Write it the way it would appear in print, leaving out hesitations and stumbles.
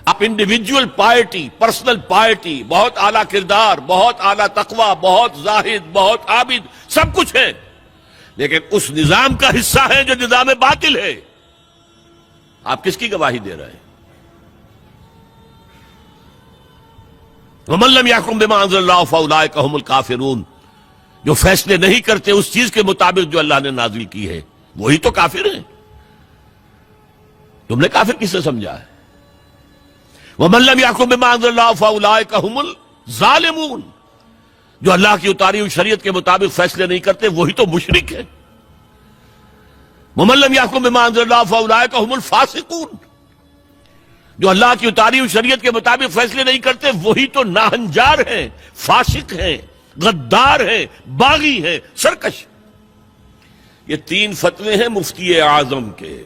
آپ individual piety, personal piety, بہت اعلیٰ کردار، بہت اعلیٰ تقوی، بہت زاہد، بہت عابد، سب کچھ ہے، لیکن اس نظام کا حصہ ہے جو نظام باطل ہے. آپ کس کی گواہی دے رہے ہیں؟ وَمَن لَّمْ يَحْكُم بِمَا أَنزَلَ اللَّهُ فَأُولَٰئِكَ هُمُ الْكَافِرُونَ. جو فیصلے نہیں کرتے اس چیز کے مطابق جو اللہ نے نازل کی ہے، وہی تو کافر ہیں. تم نے کافر کس سے سمجھا ہے؟ وَمَن لَّمْ يَحْكُم بِمَا أَنزَلَ اللَّهُ فَأُولَٰئِكَ هُمُ الظَّالِمُونَ. جو اللہ کی اتاری ہوئی شریعت کے مطابق فیصلے نہیں کرتے وہی تو مشرک ہیں. وَمَن لَّمْ يَحْكُم بِمَا أَنزَلَ اللَّهُ فَأُولَٰئِكَ هُمُ الْفَاسِقُونَ. جو اللہ کی اتاری ہوئی شریعت کے مطابق فیصلے نہیں کرتے وہی تو ناہنجار ہیں، فاسق ہیں، غدار ہیں، باغی ہیں، سرکش. یہ 3 فتوے ہیں مفتی اعظم کے.